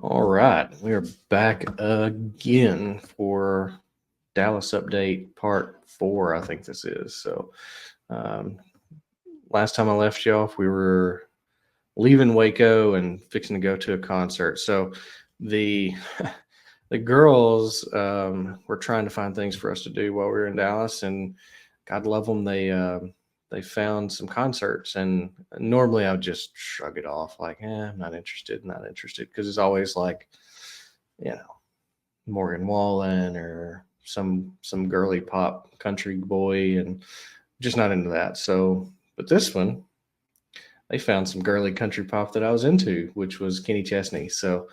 All right, we are back again for Dallas Update Part 4, I think this is. So, um, last time I left you off, we were leaving Waco and fixing to go to a concert. So, the the girls were trying to find things for us to do while we were in Dallas, and God love them, they found some concerts. And normally I would just shrug it off, like, I'm not interested, because it's always like, you know, Morgan Wallen or some girly pop country boy, and just not into that. So, but this one, they found some girly country pop that I was into, which was Kenny Chesney. So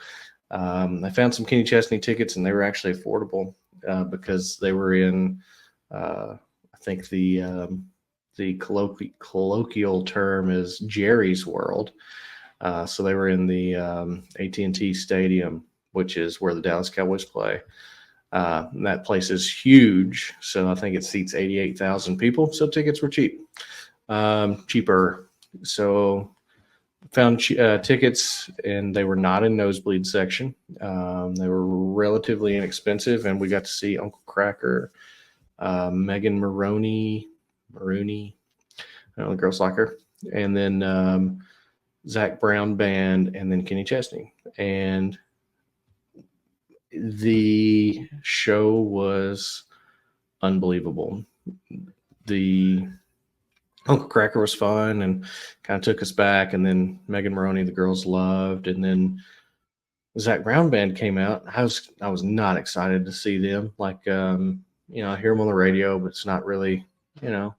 I found some Kenny Chesney tickets, and they were actually affordable because they were in, I think the colloquial term is Jerry's World. So they were in the AT&T Stadium, which is where the Dallas Cowboys play. That place is huge, so I think it seats 88,000 people. So tickets were cheaper. So found tickets, and they were not in nosebleed section. They were relatively inexpensive, and we got to see Uncle Cracker, Megan Maroney, I don't know, the girls like her, and then Zach Brown Band, and then Kenny Chesney. And the show was unbelievable. The Uncle Cracker was fun and kind of took us back, and then Megan Maroney, the girls loved, and then Zach Brown Band came out. I was not excited to see them. Like, I hear them on the radio, but it's not really, you know,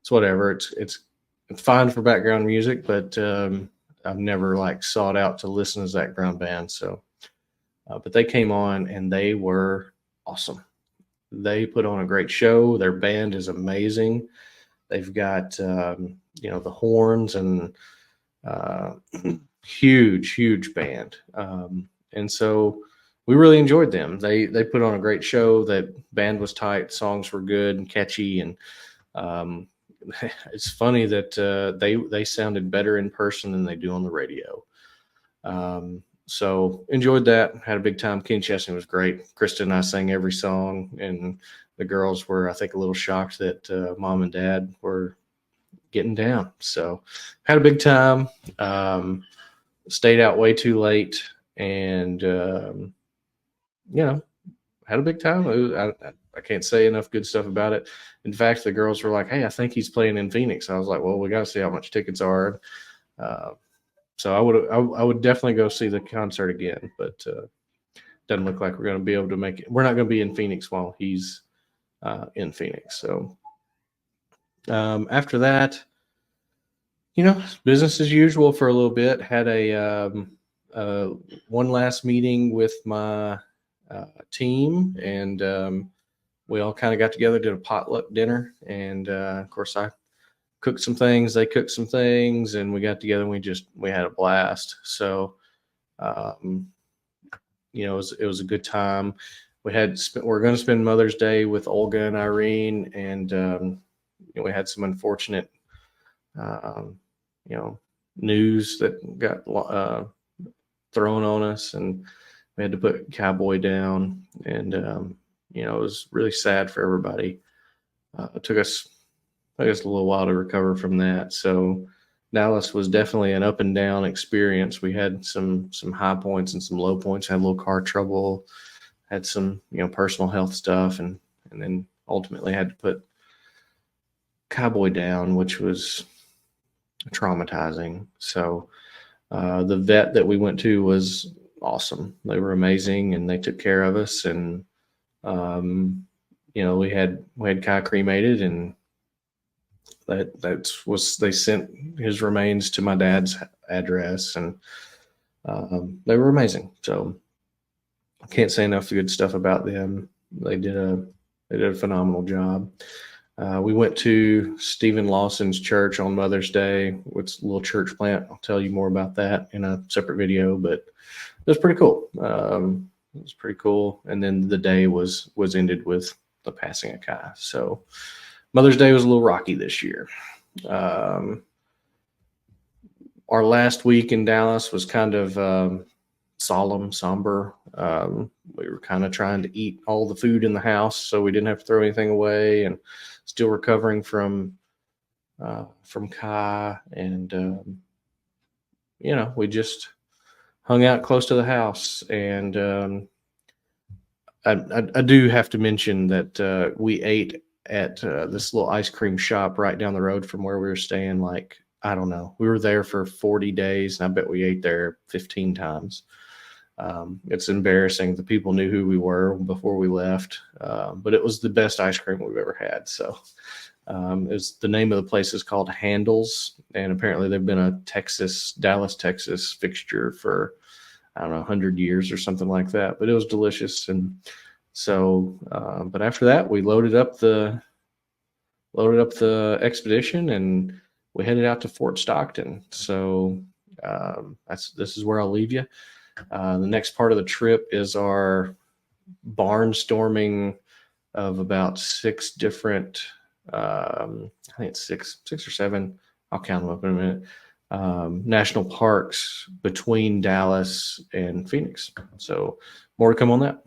it's whatever. It's fine for background music, but I've never like sought out to listen to Zach Brown Band. So, but they came on and they were awesome. They put on a great show. Their band is amazing. They've got the horns and uh, huge band, and so we really enjoyed them. They put on a great show. That band was tight. Songs were good and catchy, and um, it's funny that they sounded better in person than they do on the radio. So enjoyed that. Had a big time. Kenny Chesney was great. Krista and I sang every song, and the girls were, I think, a little shocked that mom and dad were getting down. So had a big time. Stayed out way too late, and had a big time. I can't say enough good stuff about it. In fact, the girls were like, "Hey, I think he's playing in Phoenix." I was like, "Well, we got to see how much tickets are." Uh, so I would definitely go see the concert again, but doesn't look like we're going to be able to make it. We're not going to be in Phoenix while he's in Phoenix. So after that, business as usual for a little bit. Had a one last meeting with my team, and we all kind of got together, did a potluck dinner, and of course I cooked some things, they cooked some things, and we got together and we had a blast. So um, it was a good time. We're going to spend Mother's Day with Olga and Irene, and we had some unfortunate um, news that got thrown on us, and we had to put Cowboy down, and it was really sad for everybody. It took us, I guess, a little while to recover from that. So Dallas was definitely an up and down experience. We had some high points and some low points. Had a little car trouble, had some personal health stuff, and then ultimately had to put Cowboy down, which was traumatizing. So the vet that we went to was awesome. They were amazing, and they took care of us. And we had Kai cremated, and they sent his remains to my dad's address, and they were amazing. So I can't say enough good stuff about them. They did a phenomenal job. We went to Stephen Lawson's church on Mother's Day. It's a little church plant. I'll tell you more about that in a separate video, but it was pretty cool. It was pretty cool. And then the day was ended with the passing of Kai. So Mother's Day was a little rocky this year. our last week in Dallas was kind of solemn, somber. We were kind of trying to eat all the food in the house so we didn't have to throw anything away, and still recovering from Kai. And we just hung out close to the house. And I do have to mention that we ate at this little ice cream shop right down the road from where we were staying. Like, I don't know, we were there for 40 days, and I bet we ate there 15 times. It's embarrassing. The people knew who we were before we left, but it was the best ice cream we've ever had. So the name of the place is called Handles, and apparently they've been a Dallas, Texas fixture for, I don't know, 100 years or something like that. But it was delicious. And so, but after that, we loaded up the expedition, and we headed out to Fort Stockton. So this is where I'll leave you. The next part of the trip is our barnstorming of about 6 different, I think it's six or seven, I'll count them up in a minute, national parks between Dallas and Phoenix. So more to come on that.